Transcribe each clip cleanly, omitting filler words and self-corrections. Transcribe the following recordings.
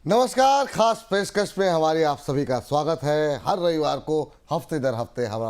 नमस्कार। खास पेशकश में हमारी आप सभी का स्वागत है। हर रविवार को हफ्ते दर हफ्ते हम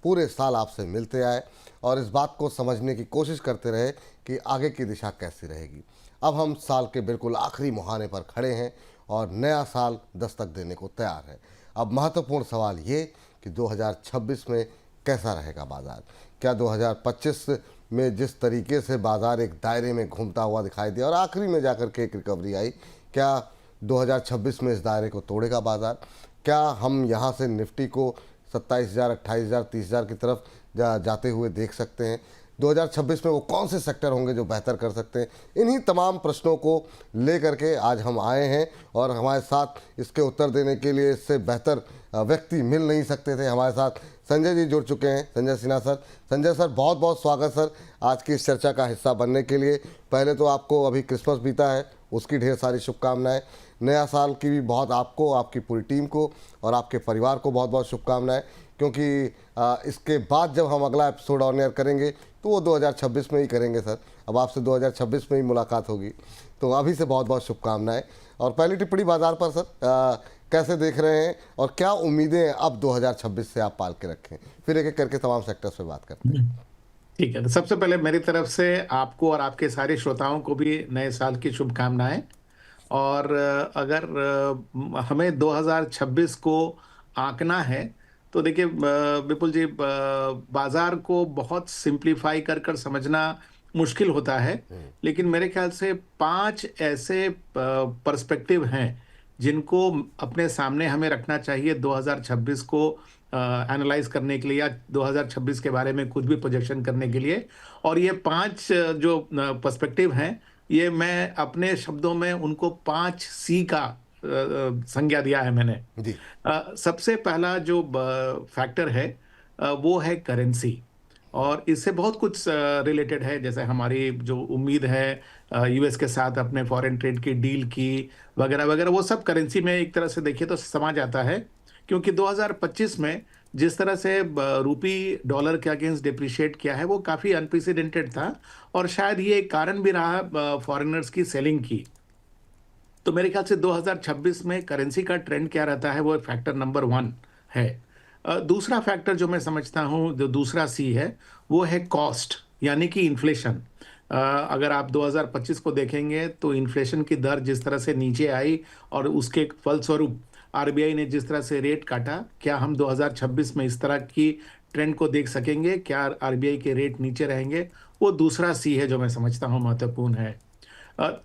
पूरे साल आपसे मिलते आए और इस बात को समझने की कोशिश करते रहे कि आगे की दिशा कैसी रहेगी। अब हम साल के बिल्कुल आखिरी मुहाने पर खड़े हैं और नया साल दस्तक देने को तैयार है। अब महत्वपूर्ण सवाल ये कि 2026 में कैसा रहेगा बाज़ार। क्या 2025 में जिस तरीके से बाज़ार एक दायरे में घूमता हुआ दिखाई दिया और आखिरी में जाकर के एक रिकवरी आई, क्या 2026 में इस दायरे को तोड़ेगा बाज़ार? क्या हम यहाँ से निफ्टी को 27,000, 28,000, 30,000 की तरफ जाते हुए देख सकते हैं? 2026 में वो कौन से सेक्टर होंगे जो बेहतर कर सकते हैं? इन्हीं तमाम प्रश्नों को लेकर के आज हम आए हैं और हमारे साथ इसके उत्तर देने के लिए इससे बेहतर व्यक्ति मिल नहीं सकते थे। हमारे साथ संजय जी जुड़ चुके हैं, संजय सिन्हा सर। संजय सर, बहुत बहुत स्वागत सर आज की इस चर्चा का हिस्सा बनने के लिए। पहले तो आपको अभी क्रिसमस बीता है, उसकी ढेर सारी शुभकामनाएं। नया साल की भी बहुत आपको, आपकी पूरी टीम को और आपके परिवार को बहुत बहुत शुभकामनाएं, क्योंकि इसके बाद जब हम अगला एपिसोड ऑन एयर करेंगे तो वो 2026 में ही करेंगे सर। अब आपसे 2026 में ही मुलाकात होगी, तो अभी से बहुत बहुत शुभकामनाएं। और पहली टिप्पणी बाजार पर सर, कैसे देख रहे हैं और क्या उम्मीदें अब 2026 से आप पाल के रखें? फिर एक एक करके तमाम सेक्टर्स पे बात करते हैं। ठीक है, तो सबसे पहले मेरी तरफ से आपको और आपके सारे श्रोताओं को भी नए साल की शुभकामनाएं। और अगर हमें 2026 को आंकना है तो देखिए विपुल जी, बाजार को बहुत सिंप्लीफाई कर कर समझना मुश्किल होता है, लेकिन मेरे ख्याल से 5 ऐसे पर्सपेक्टिव हैं जिनको अपने सामने हमें रखना चाहिए 2026 को एनालाइज करने के लिए या 2026 के बारे में कुछ भी प्रोजेक्शन करने के लिए। और ये 5 जो पर्सपेक्टिव हैं, ये मैं अपने शब्दों में उनको 5 सी का संज्ञा दिया है मैंने। जी। सबसे पहला जो फैक्टर है वो है करेंसी, और इससे बहुत कुछ रिलेटेड है, जैसे हमारी जो उम्मीद है यूएस के साथ अपने फॉरेन ट्रेड की डील की वगैरह वगैरह, वो सब करेंसी में एक तरह से देखिए तो समा जाता है। क्योंकि 2025 में जिस तरह से रूपी डॉलर के अगेंस्ट डिप्रिशिएट किया है वो काफ़ी अनप्रेसिडेंटेड था, और शायद ये एक कारण भी रहा फॉरेनर्स की सेलिंग की। तो मेरे ख्याल से 2026 में करेंसी का ट्रेंड क्या रहता है वो फैक्टर नंबर 1 है। दूसरा फैक्टर जो मैं समझता हूँ, जो दूसरा सी है, वो है कॉस्ट, यानी कि इन्फ्लेशन। अगर आप 2025 को देखेंगे तो इन्फ्लेशन की दर जिस तरह से नीचे आई और उसके फलस्वरूप आरबीआई ने जिस तरह से रेट काटा, क्या हम 2026 में इस तरह की ट्रेंड को देख सकेंगे? क्या आरबीआई के रेट नीचे रहेंगे? वो दूसरा सी है जो मैं समझता हूँ महत्वपूर्ण है।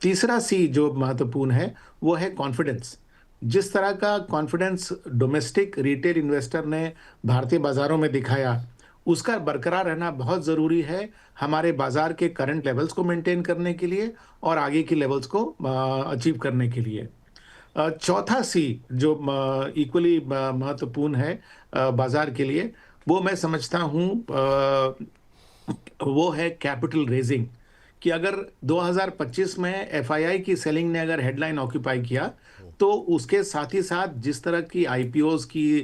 तीसरा सी जो महत्वपूर्ण है वो है कॉन्फिडेंस। जिस तरह का कॉन्फिडेंस डोमेस्टिक रिटेल इन्वेस्टर ने भारतीय बाजारों में दिखाया, उसका बरकरार रहना बहुत ज़रूरी है हमारे बाजार के करंट लेवल्स को मेंटेन करने के लिए और आगे की लेवल्स को अचीव करने के लिए। चौथा सी जो इक्वली महत्वपूर्ण है बाजार के लिए, वो मैं समझता हूँ वो है कैपिटल रेजिंग। कि अगर 2025 में एफआईआई की सेलिंग ने अगर हेडलाइन ऑक्यूपाई किया, तो उसके साथ ही साथ जिस तरह की आईपीओज की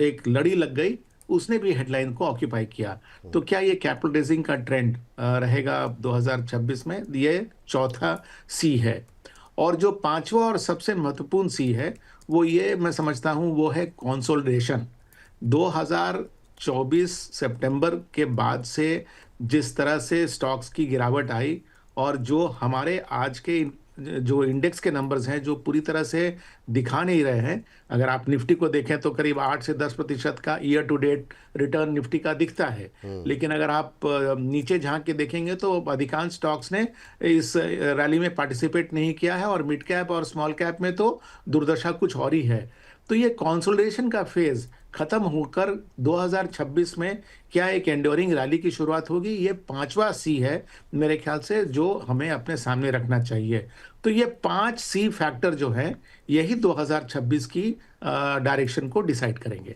एक लड़ी लग गई, उसने भी हेडलाइन को ऑक्यूपाई किया। तो क्या ये कैपिटल रेजिंग का ट्रेंड रहेगा 2026 में? ये चौथा सी है। और जो पांचवा और सबसे महत्वपूर्ण सी है, वो ये मैं समझता हूँ वो है कंसोलिडेशन। 2024 सितंबर के बाद से जिस तरह से स्टॉक्स की गिरावट आई, और जो हमारे आज के जो इंडेक्स के नंबर्स हैं जो पूरी तरह से दिखा नहीं रहे हैं। अगर आप निफ्टी को देखें तो करीब 8 से 10% का year to date return Nifty का दिखता है, लेकिन अगर आप नीचे झांक के देखेंगे तो अधिकांश स्टॉक्स ने इस रैली में पार्टिसिपेट नहीं किया है, और मिड कैप और स्मॉल कैप में तो दुर्दशा कुछ और ही है। तो ये कंसोलिडेशन का फेज खत्म होकर 2026 में क्या एक एंड्योरिंग रैली की शुरुआत होगी, ये पांचवा सी है मेरे ख्याल से जो हमें अपने सामने रखना चाहिए। तो ये 5 सी फैक्टर जो है, यही 2026 की डायरेक्शन को डिसाइड करेंगे।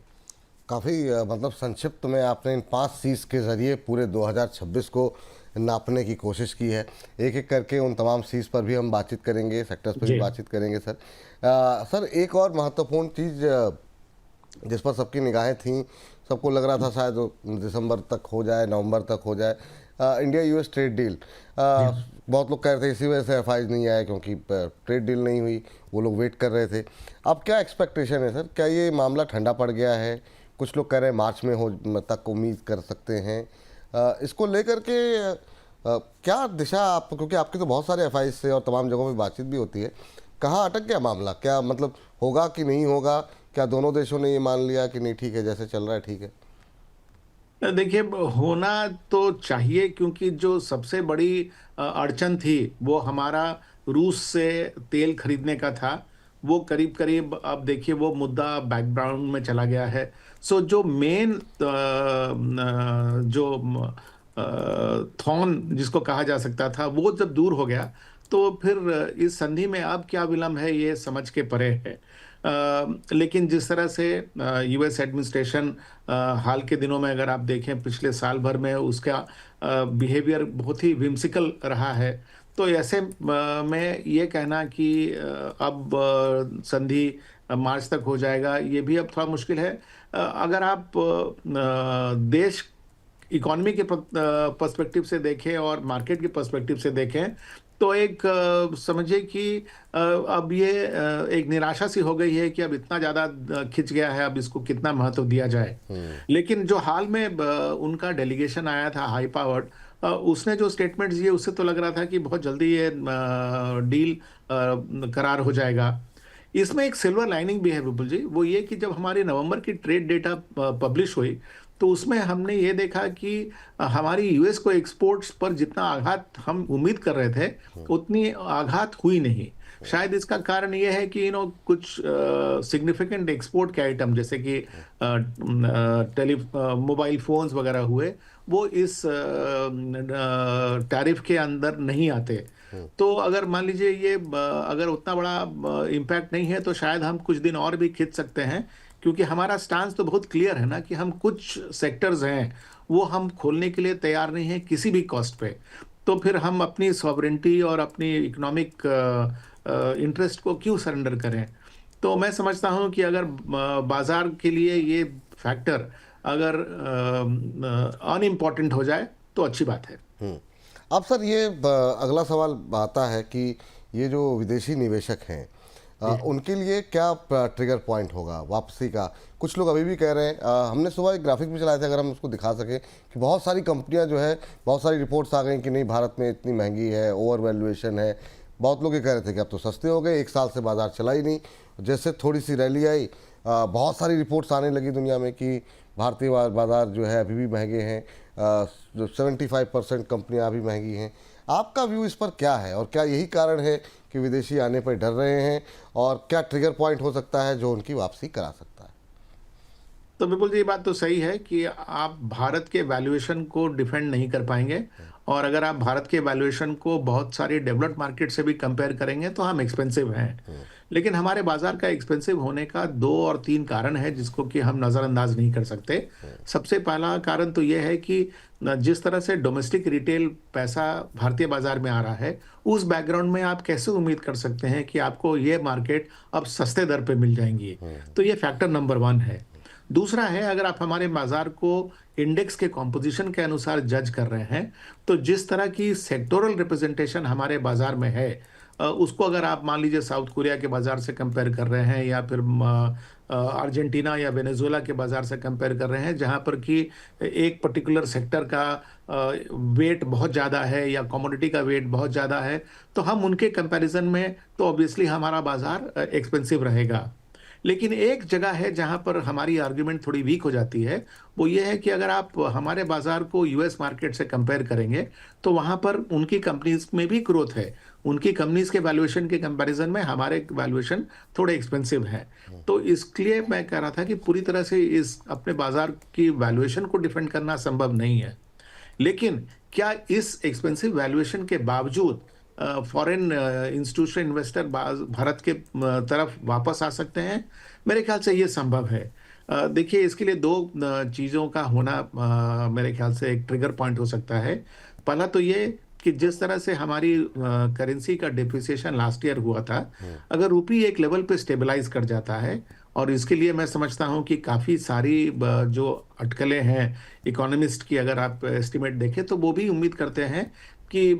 काफ़ी मतलब संक्षिप्त में आपने इन 5 सीज के ज़रिए पूरे 2026 को नापने की कोशिश की है। एक एक करके उन तमाम सीज पर भी हम बातचीत करेंगे, सेक्टर्स पर भी बातचीत करेंगे सर। सर, एक और महत्वपूर्ण चीज़ जिस पर सबकी निगाहें थीं, सबको लग रहा था शायद दिसंबर तक हो जाए, नवंबर तक हो जाए इंडिया यूएस ट्रेड डील। बहुत लोग कह रहे थे इसी वजह से एफआईज नहीं आए क्योंकि ट्रेड डील नहीं हुई, वो लोग वेट कर रहे थे। अब क्या एक्सपेक्टेशन है सर, क्या ये मामला ठंडा पड़ गया है? कुछ लोग कह रहे हैं मार्च में हो तक उम्मीद कर सकते हैं। इसको लेकर के क्या दिशा आप, क्योंकि आपके तो बहुत सारे एफआईज से और तमाम जगहों पे बातचीत भी होती है, कहाँ अटक गया मामला? क्या मतलब होगा कि नहीं होगा? क्या दोनों देशों ने ये मान लिया कि नहीं ठीक है जैसे चल रहा है ठीक है? देखिए, होना तो चाहिए, क्योंकि जो सबसे बड़ी अड़चन थी वो हमारा रूस से तेल खरीदने का था। वो करीब करीब, अब देखिए, वो मुद्दा बैकग्राउंड में चला गया है। सो जो मेन जो थॉर्न जिसको कहा जा सकता था, वो जब दूर हो गया तो फिर इस संधि में अब क्या विलंब है ये समझ के परे है। लेकिन जिस तरह से यूएस एडमिनिस्ट्रेशन हाल के दिनों में, अगर आप देखें पिछले साल भर में, उसका बिहेवियर बहुत ही विम्सिकल रहा है। तो ऐसे में ये कहना कि अब संधि मार्च तक हो जाएगा, ये भी अब थोड़ा मुश्किल है। अगर आप देश इकोनॉमी के पर्सपेक्टिव से देखें और मार्केट के पर्सपेक्टिव से देखें, तो एक समझिए कि अब ये एक निराशा सी हो गई है कि अब इतना ज़्यादा खिंच गया है, अब इसको कितना महत्व दिया जाए। लेकिन जो हाल में उनका डेलीगेशन आया था हाई पावर्ड, उसने जो स्टेटमेंट्स दिए उससे तो लग रहा था कि बहुत जल्दी ये डील करार हो जाएगा। इसमें एक सिल्वर लाइनिंग भी है विपुल जी, वो ये कि जब हमारी नवंबर की ट्रेड डेटा पब्लिश हुई तो उसमें हमने ये देखा कि हमारी यूएस को एक्सपोर्ट्स पर जितना आघात हम उम्मीद कर रहे थे उतनी आघात हुई नहीं। शायद इसका कारण ये है कि कुछ सिग्निफिकेंट एक्सपोर्ट के आइटम जैसे कि मोबाइल फोन्स वगैरह हुए, वो इस टैरिफ के अंदर नहीं आते। तो अगर मान लीजिए ये अगर उतना बड़ा इम्पैक्ट नहीं है तो शायद हम कुछ दिन और भी खींच सकते हैं, क्योंकि हमारा स्टांस तो बहुत क्लियर है ना कि हम कुछ सेक्टर्स हैं वो हम खोलने के लिए तैयार नहीं है किसी भी कॉस्ट पे। तो फिर हम अपनी सॉवरेंटी और अपनी इकोनॉमिक इंटरेस्ट को क्यों सरेंडर करें? तो मैं समझता हूं कि अगर बाजार के लिए ये फैक्टर अगर अनइम्पॉर्टेंट हो जाए तो अच्छी बात है। अब सर ये अगला सवाल आता है कि ये जो विदेशी निवेशक हैं उनके लिए क्या ट्रिगर पॉइंट होगा वापसी का? कुछ लोग अभी भी कह रहे हैं, हमने सुबह एक ग्राफिक भी चलाए थे, अगर हम उसको दिखा सकें, कि बहुत सारी कंपनियां जो है, बहुत सारी रिपोर्ट्स आ गई कि नहीं भारत में इतनी महंगी है, ओवर वैल्यूएशन है। बहुत लोग ये कह रहे थे कि अब तो सस्ते हो गए, एक साल से बाजार चला ही नहीं। जैसे थोड़ी सी रैली आई, बहुत सारी रिपोर्ट्स आने लगी दुनिया में कि भारतीय बाजार जो है अभी भी महंगे हैं, जो 75% कंपनियां अभी महंगी हैं। आपका व्यू इस पर क्या है, और क्या यही कारण है कि विदेशी आने पर डर रहे हैं, और क्या ट्रिगर पॉइंट हो सकता है जो उनकी वापसी करा सकता है? तो बिल्कुल जी, ये बात तो सही है कि आप भारत के वैल्यूएशन को डिफेंड नहीं कर पाएंगे, और अगर आप भारत के वैल्यूएशन को बहुत सारी डेवलप्ड मार्केट से भी कंपेयर करेंगे तो हम एक्सपेंसिव हैं। लेकिन हमारे बाजार का एक्सपेंसिव होने का 2 और 3 कारण है जिसको कि हम नज़रअंदाज नहीं कर सकते। सबसे पहला कारण तो ये है कि जिस तरह से डोमेस्टिक रिटेल पैसा भारतीय बाजार में आ रहा है, उस बैकग्राउंड में आप कैसे उम्मीद कर सकते हैं कि आपको ये मार्केट अब सस्ते दर पे मिल जाएंगी? तो ये फैक्टर नंबर 1 है। दूसरा है, अगर आप हमारे बाजार को इंडेक्स के कॉम्पोजिशन के अनुसार जज कर रहे हैं, तो जिस तरह की सेक्टोरल रिप्रेजेंटेशन हमारे बाजार में है, उसको अगर आप मान लीजिए साउथ कोरिया के बाजार से कंपेयर कर रहे हैं, या फिर अर्जेंटीना या वेनेजुएला के बाजार से कंपेयर कर रहे हैं, जहां पर कि एक पर्टिकुलर सेक्टर का वेट बहुत ज़्यादा है या कमोडिटी का वेट बहुत ज़्यादा है, तो हम उनके कंपैरिजन में तो ऑब्वियसली हमारा बाजार एक्सपेंसिव रहेगा। लेकिन एक जगह है जहां पर हमारी आर्ग्यूमेंट थोड़ी वीक हो जाती है, वो ये है कि अगर आप हमारे बाजार को यूएस मार्केट से कंपेयर करेंगे तो वहां पर उनकी कंपनीज में भी ग्रोथ है। उनकी कंपनीज के वैल्यूएशन के कंपैरिजन में हमारे वैल्यूएशन थोड़े एक्सपेंसिव हैं। तो इसलिए मैं कह रहा था कि पूरी तरह से इस अपने बाजार की वैल्यूएशन को डिफेंड करना संभव नहीं है। लेकिन क्या इस एक्सपेंसिव वैल्यूएशन के बावजूद फॉरेन इंस्टीट्यूशनल इन्वेस्टर भारत के तरफ वापस आ सकते हैं? मेरे ख्याल से ये संभव है। देखिए, इसके लिए 2 चीज़ों का होना मेरे ख्याल से एक ट्रिगर पॉइंट हो सकता है। पहला तो ये कि जिस तरह से हमारी करेंसी का डिप्रिसिएशन लास्ट ईयर हुआ था, अगर रुपी एक लेवल पे स्टेबलाइज कर जाता है और इसके लिए मैं समझता हूँ कि काफ़ी सारी जो अटकलें हैं इकोनॉमिस्ट की, अगर आप एस्टिमेट देखें तो वो भी उम्मीद करते हैं कि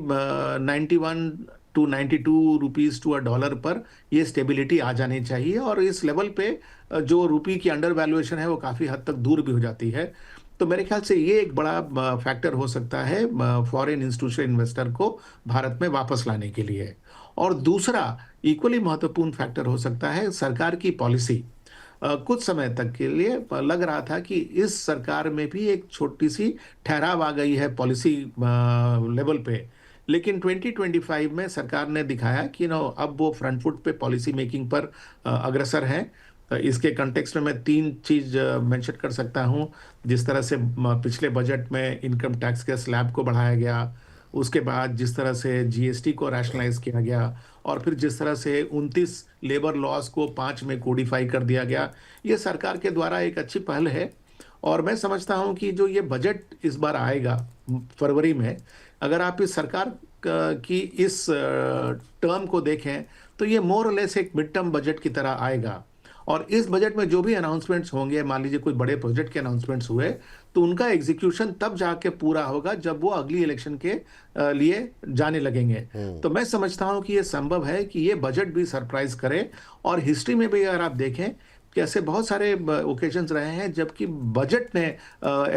91 to 92 rupees to a dollar पर ये स्टेबिलिटी आ जानी चाहिए, और इस लेवल पे जो रुपये की अंडर वैल्यूएशन है वो काफ़ी हद तक दूर भी हो जाती है। तो मेरे ख्याल से ये एक बड़ा फैक्टर हो सकता है फॉरेन इंस्टीट्यूशनल इन्वेस्टर को भारत में वापस लाने के लिए। और दूसरा इक्वली महत्वपूर्ण फैक्टर हो सकता है सरकार की पॉलिसी। कुछ समय तक के लिए लग रहा था कि इस सरकार में भी एक छोटी-सी ठहराव आ गई है पॉलिसी लेवल पे। लेकिन 2025 में सरकार ने दिखाया कि अब वो फ्रंट फुट पे पॉलिसी मेकिंग पर अग्रसर है। इसके कॉन्टेक्स्ट में मैं 3 चीज़ मेंशन कर सकता हूँ। जिस तरह से पिछले बजट में इनकम टैक्स के स्लैब को बढ़ाया गया, उसके बाद जिस तरह से जीएसटी को रैशनलाइज़ किया गया, और फिर जिस तरह से 29 लेबर लॉज़ को 5 में कोडिफ़ाई कर दिया गया, ये सरकार के द्वारा एक अच्छी पहल है। और मैं समझता हूँ कि जो ये बजट इस बार आएगा फरवरी में, अगर आप इस सरकार की इस टर्म को देखें, तो ये मोर और लेस एक मिड टर्म बजट की तरह आएगा। और इस बजट में जो भी अनाउंसमेंट्स होंगे, मान लीजिए कोई बड़े प्रोजेक्ट के अनाउंसमेंट्स हुए, तो उनका एग्जीक्यूशन तब जाके पूरा होगा जब वो अगली इलेक्शन के लिए जाने लगेंगे। तो मैं समझता हूँ कि ये संभव है कि ये बजट भी सरप्राइज करे। और हिस्ट्री में भी अगर आप देखें कि ऐसे बहुत सारे ओकेजन्स रहे हैं जबकि बजट ने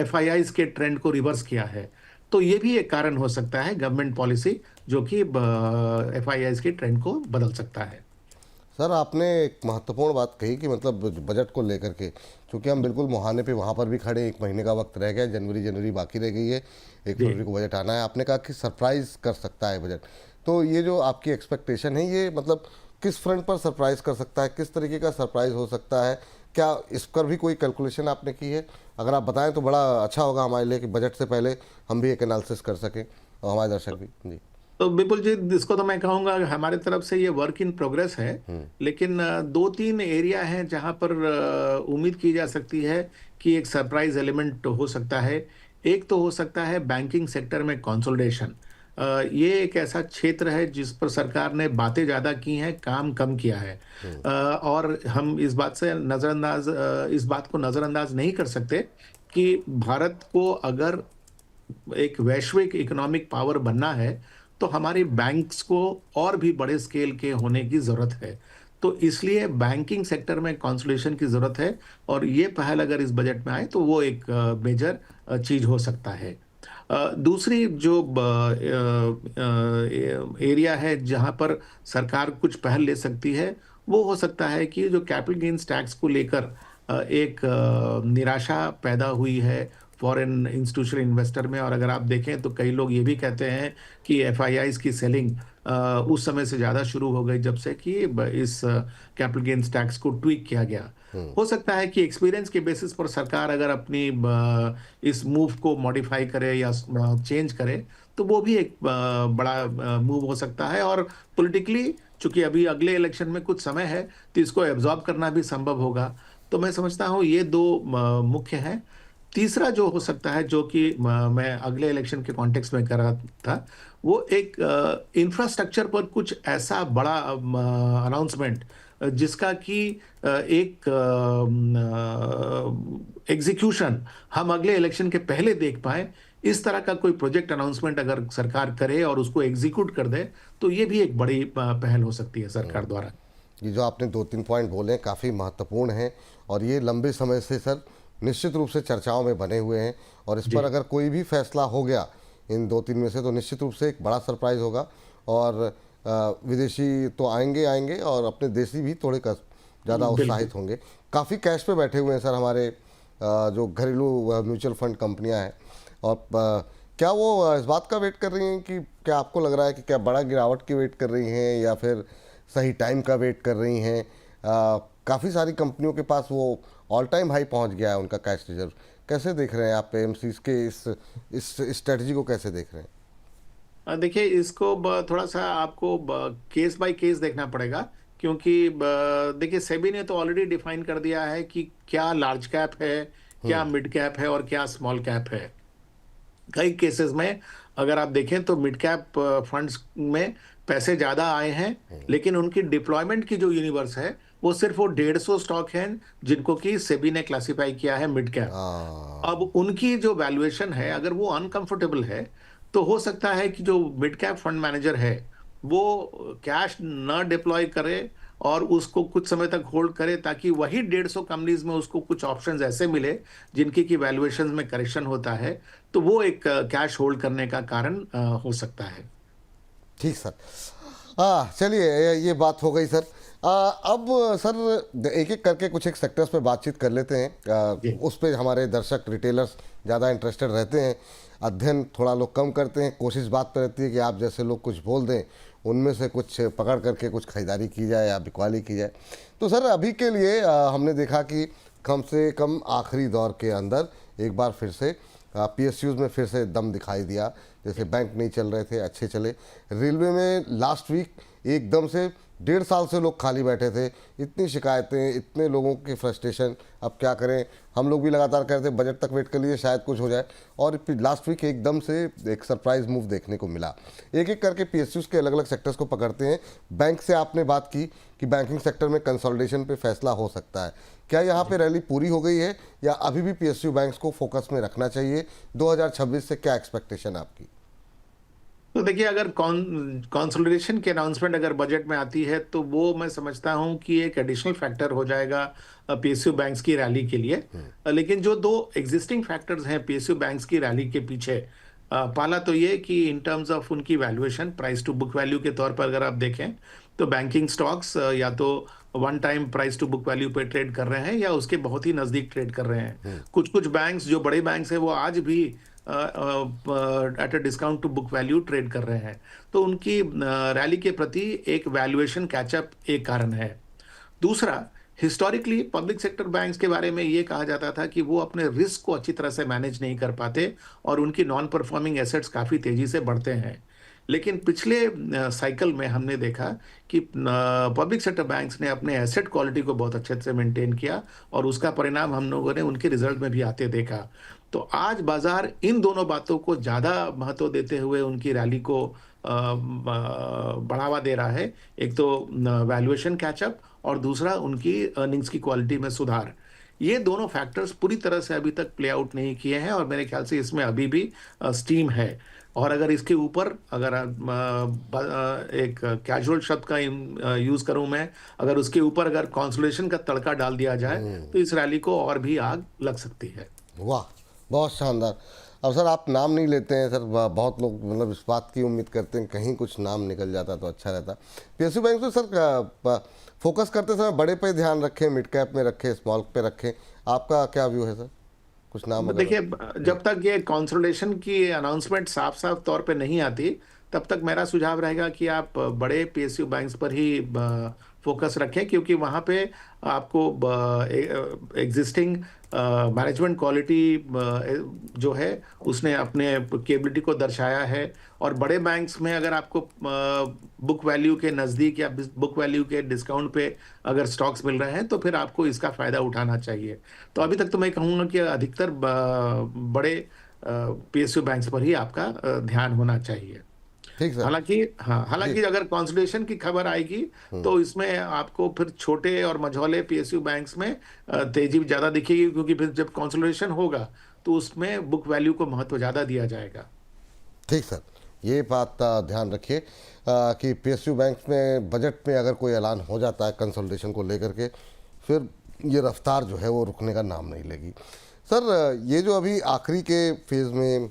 एफआईआईज के ट्रेंड को रिवर्स किया है। तो ये भी एक कारण हो सकता है गवर्नमेंट पॉलिसी, जो कि एफआईआईज के ट्रेंड को बदल सकता है। सर, आपने एक महत्वपूर्ण बात कही कि मतलब बजट को लेकर के, क्योंकि हम बिल्कुल मुहाने पे वहाँ पर भी खड़े हैं, 1 महीने का वक्त रह गया, जनवरी बाकी रह गई है, 1 जी। फरवरी को बजट आना है। आपने कहा कि सरप्राइज़ कर सकता है बजट, तो ये जो आपकी एक्सपेक्टेशन है, ये मतलब किस फ्रंट पर सरप्राइज़ कर सकता है, किस तरीके का सरप्राइज़ हो सकता है? क्या इस पर भी कोई कैलकुलेशन आपने की है? अगर आप बताएं तो बड़ा अच्छा होगा हमारे लिए, कि बजट से पहले हम भी एक एनालिसिस कर सकें और हमारे दर्शक भी। जी। तो बिल्कुल जी, इसको तो मैं कहूँगा हमारे तरफ से ये वर्क इन प्रोग्रेस है। लेकिन 2-3 एरिया हैं जहाँ पर उम्मीद की जा सकती है कि एक सरप्राइज एलिमेंट हो सकता है। एक तो हो सकता है बैंकिंग सेक्टर में कंसोलिडेशन। ये एक ऐसा क्षेत्र है जिस पर सरकार ने बातें ज़्यादा की हैं, काम कम किया है। और हम इस बात को नज़रअंदाज नहीं कर सकते कि भारत को अगर एक वैश्विक इकोनॉमिक पावर बनना है, तो हमारे बैंक्स को और भी बड़े स्केल के होने की ज़रूरत है। तो इसलिए बैंकिंग सेक्टर में कंसोलिडेशन की ज़रूरत है, और ये पहल अगर इस बजट में आए तो वो एक मेजर चीज़ हो सकता है। दूसरी जो एरिया है जहाँ पर सरकार कुछ पहल ले सकती है, वो हो सकता है कि जो कैपिटल गेन्स टैक्स को लेकर एक निराशा पैदा हुई है फॉरेन इंस्टीट्यूशनल इन्वेस्टर में। और अगर आप देखें तो कई लोग ये भी कहते हैं कि एफआईआईज की सेलिंग उस समय से ज़्यादा शुरू हो गई जब से कि इस कैपिटल गेन्स टैक्स को ट्वीक किया गया। हो सकता है कि एक्सपीरियंस के बेसिस पर सरकार अगर अपनी इस मूव को मॉडिफाई करे या चेंज करे, तो वो भी एक बड़ा मूव हो सकता है। और पॉलिटिकली, चूंकि अभी अगले इलेक्शन में कुछ समय है, तो इसको एब्जॉर्ब करना भी संभव होगा। तो मैं समझता हूँ ये 2 मुख्य हैं। तीसरा जो हो सकता है, जो कि मैं अगले इलेक्शन के कॉन्टेक्स्ट में कर रहा था, वो एक इंफ्रास्ट्रक्चर पर कुछ ऐसा बड़ा अनाउंसमेंट जिसका कि एक एग्जीक्यूशन हम अगले इलेक्शन के पहले देख पाए। इस तरह का कोई प्रोजेक्ट अनाउंसमेंट अगर सरकार करे और उसको एग्जीक्यूट कर दे, तो ये भी एक बड़ी पहल हो सकती है सरकार द्वारा। ये जो आपने 2-3 पॉइंट बोले हैं काफ़ी महत्वपूर्ण हैं, और ये लंबे समय से सर निश्चित रूप से चर्चाओं में बने हुए हैं, और इस जी। पर अगर कोई भी फैसला हो गया इन 2-3 में से, तो निश्चित रूप से एक बड़ा सरप्राइज़ होगा। और विदेशी तो आएंगे और अपने देशी भी थोड़े ज़्यादा बिल्कुल। उत्साहित होंगे। काफ़ी कैश पे बैठे हुए हैं सर हमारे जो घरेलू म्यूचुअल फंड कंपनियां हैं, और क्या वो इस बात का वेट कर रही हैं कि क्या आपको लग रहा है कि क्या बड़ा गिरावट की वेट कर रही हैं, या फिर सही टाइम का वेट कर रही हैं? काफ़ी सारी कंपनियों के पास वो ऑल टाइम हाई पहुंच गया है उनका कैश रिजर्व। कैसे देख रहे हैं आप एएमसीज के इस स्ट्रेटजी को, कैसे देख रहे हैं? देखिए, इसको थोड़ा सा आपको केस बाय केस देखना पड़ेगा, क्योंकि देखिए सेबी ने तो ऑलरेडी डिफाइन कर दिया है कि क्या लार्ज कैप है, क्या मिड कैप है और क्या स्मॉल कैप है। कई केसेस में अगर आप देखें तो मिड कैप फंड्स में पैसे ज़्यादा आए हैं, लेकिन उनकी डिप्लॉयमेंट की जो यूनिवर्स है वो सिर्फ वो 150 स्टॉक हैं जिनको कि सेबी ने क्लासिफाई किया है मिड कैप। अब हाँ। उनकी जो वैल्यूएशन है, अगर वो अनकंफर्टेबल है, तो हो सकता है कि जो मिड कैप फंड मैनेजर है, वो कैश न डिप्लॉय करे और उसको कुछ समय तक होल्ड करे, ताकि वही 150 कंपनीज में उसको कुछ ऑप्शंस ऐसे मिले जिनकी की वैल्यूएशन में करेक्शन होता है, तो वो एक कैश होल्ड करने का कारण हो सकता है। ठीक सर। हाँ चलिए, ये बात हो गई सर। अब सर एक एक करके कुछ एक सेक्टर्स पे बातचीत कर लेते हैं। जी। उस पे हमारे दर्शक रिटेलर्स ज़्यादा इंटरेस्टेड रहते हैं, अध्ययन थोड़ा लोग कम करते हैं, कोशिश बात पे रहती है कि आप जैसे लोग कुछ बोल दें, उनमें से कुछ पकड़ करके कुछ खरीदारी की जाए या बिकवाली की जाए। तो सर अभी के लिए हमने देखा कि कम से कम आखिरी दौर के अंदर एक बार फिर से पीएसयूज़ में फिर से दम दिखाई दिया। जैसे बैंक नहीं चल रहे थे, अच्छे चले। रेलवे में लास्ट वीक एकदम से 1.5 साल से लोग खाली बैठे थे, इतनी शिकायतें, इतने लोगों की फ्रस्ट्रेशन। अब क्या करें, हम लोग भी लगातार कह रहे थे बजट तक वेट कर लीजिए शायद कुछ हो जाए, और फिर लास्ट वीक एकदम से एक सरप्राइज मूव देखने को मिला। एक एक करके पीएसयूज़ के अलग अलग सेक्टर्स को पकड़ते हैं। बैंक से आपने बात की कि बैंकिंग सेक्टर में कंसोलिडेशन पे फैसला हो सकता है। क्या यहाँ पे रैली पूरी हो गई है या अभी भी पीएसयू बैंक्स को फोकस में रखना चाहिए? 2026 से क्या एक्सपेक्टेशन है आपकी? तो देखिए, अगर कंसोलिडेशन की अनाउंसमेंट अगर बजट में आती है, तो वो मैं समझता हूं कि एक एडिशनल फैक्टर हो जाएगा पीएसयू बैंक्स की रैली के लिए। लेकिन जो दो एग्जिस्टिंग फैक्टर्स हैं पीएसयू बैंक्स की रैली के पीछे, पहला तो ये कि इन टर्म्स ऑफ उनकी valuation, price to book value के तौर पर अगर आप देखें, तो बैंकिंग स्टॉक्स या तो one time price to book value पे ट्रेड कर रहे हैं या उसके बहुत ही नजदीक ट्रेड कर रहे हैं। कुछ कुछ बैंक्स जो बड़े बैंक्स हैं, वो आज भी at a discount to book value trade कर रहे हैं। तो उनकी रैली के प्रति एक वैल्यूएशन कैचअप एक कारण है। दूसरा, हिस्टोरिकली पब्लिक सेक्टर बैंक्स के बारे में ये कहा जाता था कि वो अपने रिस्क को अच्छी तरह से मैनेज नहीं कर पाते और उनकी नॉन परफॉर्मिंग एसेट्स काफ़ी तेजी से बढ़ते हैं। लेकिन पिछले साइकिल में हमने देखा कि पब्लिक सेक्टर बैंक्स ने अपने एसेट क्वालिटी को बहुत अच्छे से मेंटेन किया और उसका परिणाम हम लोगों ने उनके रिजल्ट में भी आते देखा। तो आज बाजार इन दोनों बातों को ज़्यादा महत्व देते हुए उनकी रैली को बढ़ावा दे रहा है। एक तो वैल्यूएशन कैचअप और दूसरा उनकी अर्निंग्स की क्वालिटी में सुधार। ये दोनों फैक्टर्स पूरी तरह से अभी तक प्ले आउट नहीं किए हैं और मेरे ख्याल से इसमें अभी भी स्टीम है। और अगर इसके ऊपर अगर एक कैजुअल शब्द का यूज करूं मैं, अगर उसके ऊपर अगर कंसोलिडेशन का तड़का डाल दिया जाए, तो इस रैली को और भी आग लग सकती है। वाह, बहुत शानदार। अब सर आप नाम नहीं लेते हैं सर, बहुत लोग मतलब इस बात की उम्मीद करते हैं कहीं कुछ नाम निकल जाता तो अच्छा रहता। पीएसयू बैंक तो सर फोकस करते समय बड़े पे ध्यान रखें, मिड कैप में रखें, स्मॉल पे रखें, आपका क्या व्यू है सर? कुछ नाम अगर। देखिए, जब तक ये कंसोलिडेशन की अनाउंसमेंट साफ साफ तौर पे नहीं आती, तब तक मेरा सुझाव रहेगा कि आप बड़े पीएसयू बैंक्स पर ही फोकस रखें, क्योंकि वहाँ पे आपको एग्जिस्टिंग मैनेजमेंट क्वालिटी जो है उसने अपने केबिलिटी को दर्शाया है। और बड़े बैंक्स में अगर आपको बुक वैल्यू के नज़दीक या बुक वैल्यू के डिस्काउंट पे अगर स्टॉक्स मिल रहे हैं, तो फिर आपको इसका फ़ायदा उठाना चाहिए। तो अभी तक तो मैं कहूँगा कि अधिकतर बड़े पीएसयू बैंक्स पर ही आपका ध्यान होना चाहिए। ठीक सर। हालांकि हाँ, जी। हालांकि अगर कंसोलिडेशन की खबर आएगी, तो इसमें आपको फिर छोटे और मझौले पीएसयू बैंक्स में तेजी ज्यादा दिखेगी, क्योंकि फिर जब कंसोलिडेशन होगा तो उसमें बुक वैल्यू को महत्व ज्यादा दिया जाएगा। ठीक सर, ये बात ध्यान रखिए कि पीएसयू बैंक में बजट में अगर कोई ऐलान हो जाता है कंसोलिडेशन को लेकर के, फिर ये रफ्तार जो है वो रुकने का नाम नहीं लेगी। सर ये जो अभी आखिरी के फेज़ में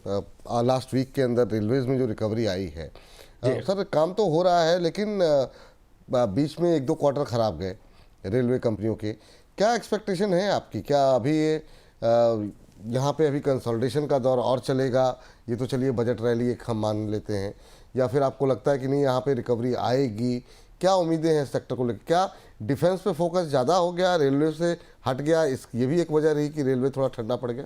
लास्ट वीक के अंदर रेलवेज़ में जो रिकवरी आई है, जी। सर काम तो हो रहा है लेकिन बीच में एक दो क्वार्टर ख़राब गए रेलवे कंपनियों के। क्या एक्सपेक्टेशन है आपकी? क्या अभी ये यहाँ पे अभी कंसोलिडेशन का दौर और चलेगा? ये तो चलिए बजट रैली एक हम मान लेते हैं, या फिर आपको लगता है कि नहीं यहाँ पे रिकवरी आएगी? क्या उम्मीदें हैं सेक्टर को लेकर? क्या डिफेंस पे फोकस ज़्यादा हो गया, रेलवे से हट गया? इस ये भी एक वजह रही कि रेलवे थोड़ा ठंडा पड़ गया?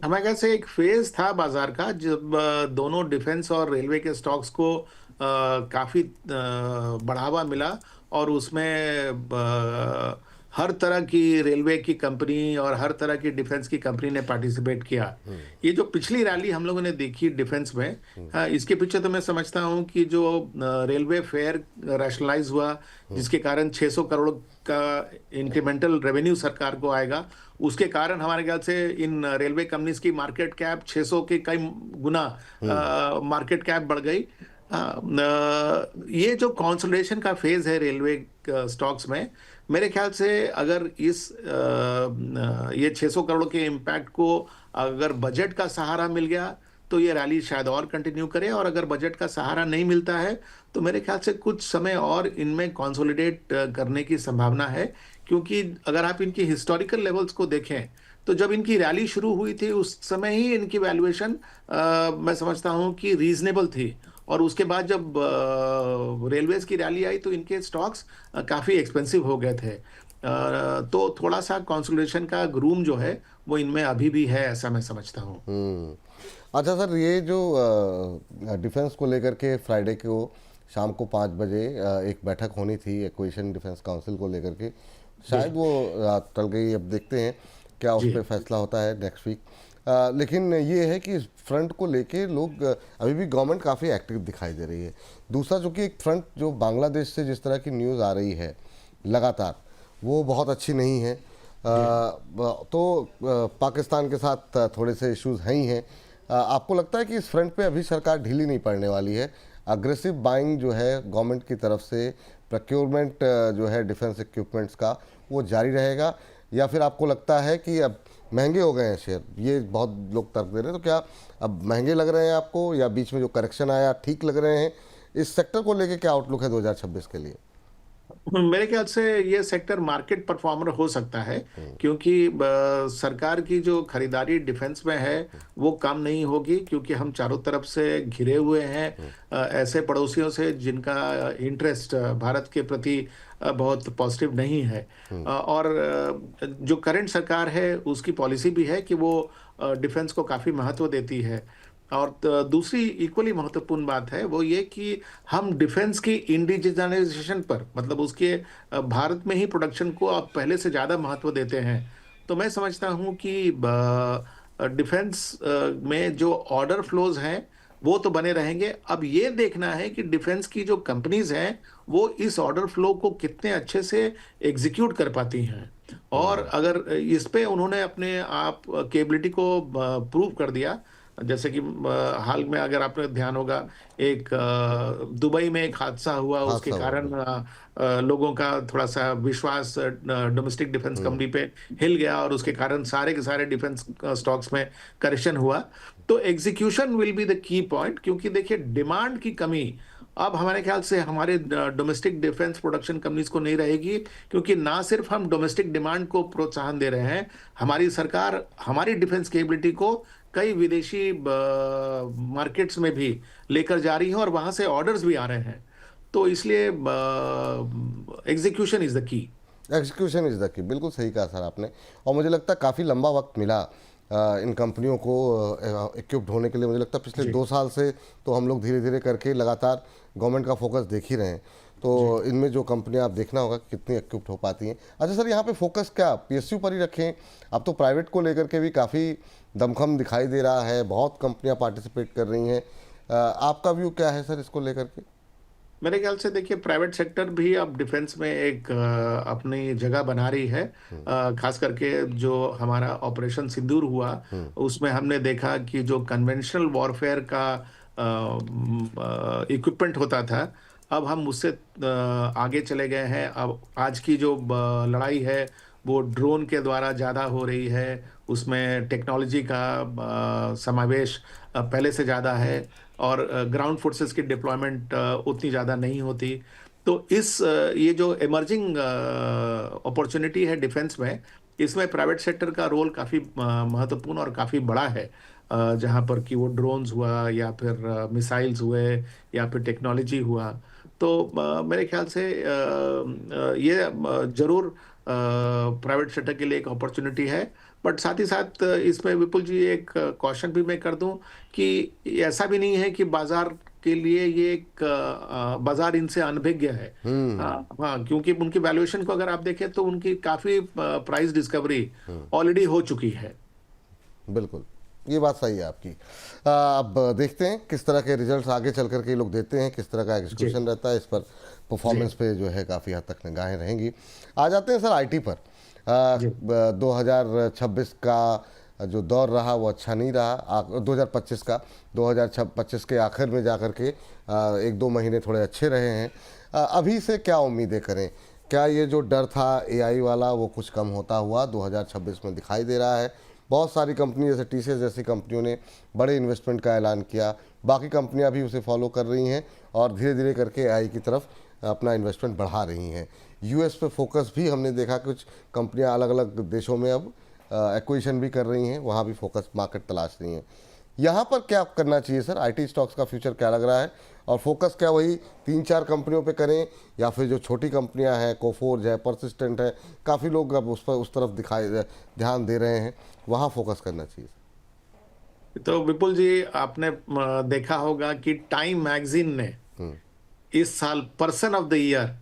हमारे ख्याल से एक फेज था बाजार का जब दोनों डिफेंस और रेलवे के स्टॉक्स को काफी बढ़ावा मिला और उसमें हर तरह की रेलवे की कंपनी और हर तरह की डिफेंस की कंपनी ने पार्टिसिपेट किया। ये जो पिछली रैली हम लोगों ने देखी डिफेंस में, इसके पीछे तो मैं समझता हूँ कि जो रेलवे फेयर रैशनलाइज हुआ, जिसके कारण 600 करोड़ का इंक्रीमेंटल रेवेन्यू सरकार को आएगा, उसके कारण हमारे ख्याल से इन रेलवे कंपनीज की मार्केट कैप 600 के कई गुना मार्केट कैप बढ़ गई। ये जो कंसोलिडेशन का फेज है रेलवे स्टॉक्स में, मेरे ख्याल से अगर ये 600 करोड़ के इम्पैक्ट को अगर बजट का सहारा मिल गया तो ये रैली शायद और कंटिन्यू करे, और अगर बजट का सहारा नहीं मिलता है तो मेरे ख्याल से कुछ समय और इनमें कंसोलिडेट करने की संभावना है। क्योंकि अगर आप इनकी हिस्टोरिकल लेवल्स को देखें तो जब इनकी रैली शुरू हुई थी उस समय ही इनकी वैल्यूएशन मैं समझता हूं कि रीजनेबल थी, और उसके बाद जब रेलवेज की रैली आई तो इनके स्टॉक्स काफ़ी एक्सपेंसिव हो गए थे। तो थोड़ा सा कंसोलिडेशन का ग्रूम जो है वो इनमें अभी भी है, ऐसा मैं समझता हूँ। अच्छा सर, ये जो डिफेंस को लेकर के फ्राइडे को शाम को 5 बजे एक बैठक होनी थी एक्विजिशन डिफेंस काउंसिल को लेकर के, शायद वो टल गई। अब देखते हैं क्या उस जी। पर फैसला होता है नेक्स्ट वीक। लेकिन ये है कि इस फ्रंट को लेके लोग अभी भी गवर्नमेंट काफ़ी एक्टिव दिखाई दे रही है। दूसरा, जो कि एक फ्रंट जो बांग्लादेश से जिस तरह की न्यूज़ आ रही है लगातार, वो बहुत अच्छी नहीं है। तो पाकिस्तान के साथ थोड़े से इश्यूज हैं ही हैं। आपको लगता है कि इस फ्रंट पे अभी सरकार ढीली नहीं पड़ने वाली है? अग्रेसिव बाइंग जो है गवर्नमेंट की तरफ से, प्रोक्योरमेंट जो है डिफेंस इक्विपमेंट्स का, वो जारी रहेगा, या फिर आपको लगता है कि अब महंगे हो गए हैं शेयर? ये बहुत लोग तर्क दे रहे हैं। तो क्या अब महंगे लग रहे हैं आपको, या बीच में जो करेक्शन आया ठीक लग रहे हैं? इस सेक्टर को लेके क्या आउटलुक है 2026 के लिए? मेरे ख्याल से ये सेक्टर मार्केट परफॉर्मर हो सकता है, क्योंकि सरकार की जो खरीदारी डिफेंस में है वो कम नहीं होगी, क्योंकि हम चारों तरफ से घिरे हुए हैं ऐसे पड़ोसियों से जिनका इंटरेस्ट भारत के प्रति बहुत पॉजिटिव नहीं है। और जो करंट सरकार है उसकी पॉलिसी भी है कि वो डिफेंस को काफ़ी महत्व देती है। और दूसरी इक्वली महत्वपूर्ण बात है वो ये कि हम डिफेंस की इंडिजिनाइजेशन पर, मतलब उसके भारत में ही प्रोडक्शन को अब पहले से ज़्यादा महत्व देते हैं। तो मैं समझता हूँ कि डिफेंस में जो ऑर्डर फ्लोज हैं वो तो बने रहेंगे। अब ये देखना है कि डिफेंस की जो कंपनीज हैं वो इस ऑर्डर फ्लो को कितने अच्छे से एग्जीक्यूट कर पाती हैं, और अगर इस पे उन्होंने अपने आप केबिलिटी को प्रूव कर दिया। जैसे कि हाल में अगर आपने ध्यान होगा, एक दुबई में एक हादसा हुआ, उसके हादसा हुआ, कारण बिल्कुल। लोगों का थोड़ा सा विश्वास डोमेस्टिक डिफेंस कंपनी पे हिल गया, और उसके कारण सारे के सारे डिफेंस स्टॉक्स में करेक्शन हुआ। तो execution will be the key point, क्योंकि देखिए डिमांड की कमी अब हमारे ख्याल से हमारे डोमेस्टिक डिफेंस प्रोडक्शन कंपनीज को नहीं रहेगी, क्योंकि ना सिर्फ हम डोमेस्टिक डिमांड को प्रोत्साहन दे रहे हैं, हमारी सरकार हमारी डिफेंस कैपेबिलिटी को कई विदेशी मार्केट्स में भी लेकर जा रही है, और वहां से ऑर्डर्स भी आ रहे हैं। तो इसलिए execution is the key. Execution is the key, बिल्कुल सही कहा सर आपने। और मुझे लगता है काफ़ी लंबा वक्त मिला इन कंपनियों को इक्विप्ड होने के लिए। मुझे लगता है पिछले जी 2 साल से तो हम लोग धीरे धीरे करके लगातार गवर्नमेंट का फोकस देख ही रहे हैं। जी। तो इनमें जो कंपनियां, आप देखना होगा कि कितनी इक्विप्ड हो पाती हैं। अच्छा सर, यहाँ पे फोकस क्या पीएसयू पर ही रखें? अब तो प्राइवेट को लेकर के भी काफ़ी दमखम दिखाई दे रहा है, बहुत कंपनियां पार्टिसिपेट कर रही हैं। आपका व्यू क्या है सर इसको लेकर के? मेरे ख्याल से देखिए प्राइवेट सेक्टर भी अब डिफेंस में एक अपनी जगह बना रही है। खास करके जो हमारा ऑपरेशन सिंदूर हुआ उसमें हमने देखा कि जो कन्वेंशनल वॉरफेयर का इक्विपमेंट होता था, अब हम उससे आगे चले गए हैं। अब आज की जो लड़ाई है वो ड्रोन के द्वारा ज़्यादा हो रही है, उसमें टेक्नोलॉजी का समावेश पहले से ज़्यादा है, और ग्राउंड फोर्सेस की डिप्लॉयमेंट उतनी ज़्यादा नहीं होती। तो ये जो इमर्जिंग अपॉर्चुनिटी है डिफेंस में, इसमें प्राइवेट सेक्टर का रोल काफ़ी महत्वपूर्ण और काफ़ी बड़ा है। जहाँ पर कि वो ड्रोन्स हुआ, या फिर मिसाइल्स हुए, या फिर टेक्नोलॉजी हुआ। तो मेरे ख्याल से ये ज़रूर प्राइवेट सेक्टर के लिए एक अपॉर्चुनिटी है। बट साथ ही साथ इसमें विपुल जी एक कॉशन भी मैं कर दूं कि ऐसा भी नहीं है कि बाजार के लिए ये एक बाजार इनसे अनभिज्ञ है। हाँ हाँ, क्योंकि उनकी वैल्यूएशन को अगर आप देखें तो उनकी काफी प्राइस डिस्कवरी ऑलरेडी हो चुकी है। बिल्कुल, ये बात सही है आपकी। अब देखते हैं किस तरह के रिजल्ट्स आगे चल कर के ये लोग देते हैं, किस तरह का जी एग्जीक्यूशन रहता है, इस पर जी परफॉर्मेंस पे जो है काफ़ी हद तक निगाहें रहेंगी। आ जाते हैं सर आईटी पर। जी 2026 का जो दौर रहा वो अच्छा नहीं रहा। 2025 का, 2025 के आखिर में जा कर के एक दो महीने थोड़े अच्छे रहे हैं। अभी से क्या उम्मीदें करें? क्या ये जो डर था एआई वाला वो कुछ कम होता हुआ 2026 में दिखाई दे रहा है? बहुत सारी कंपनी जैसे टीसीएस जैसी कंपनियों ने बड़े इन्वेस्टमेंट का ऐलान किया, बाकी कंपनियां भी उसे फॉलो कर रही हैं और धीरे धीरे करके एआई की तरफ अपना इन्वेस्टमेंट बढ़ा रही हैं। यूएस पे फोकस भी हमने देखा, कुछ कंपनियां अलग अलग देशों में अब एक्विजिशन भी कर रही हैं, वहाँ भी फोकस मार्केट तलाश रही हैं। यहाँ पर क्या करना चाहिए सर? आईटी स्टॉक्स का फ्यूचर क्या लग रहा है? और फोकस क्या वही 3-4 कंपनियों पे करें, या फिर जो छोटी कंपनियां हैं, कोफोर्ज है, परसिस्टेंट है, काफ़ी लोग अब उस तरफ ध्यान दे रहे हैं, वहाँ फोकस करना चाहिए? तो विपुल जी, आपने देखा होगा कि टाइम मैगजीन ने इस साल पर्सन ऑफ द ईयर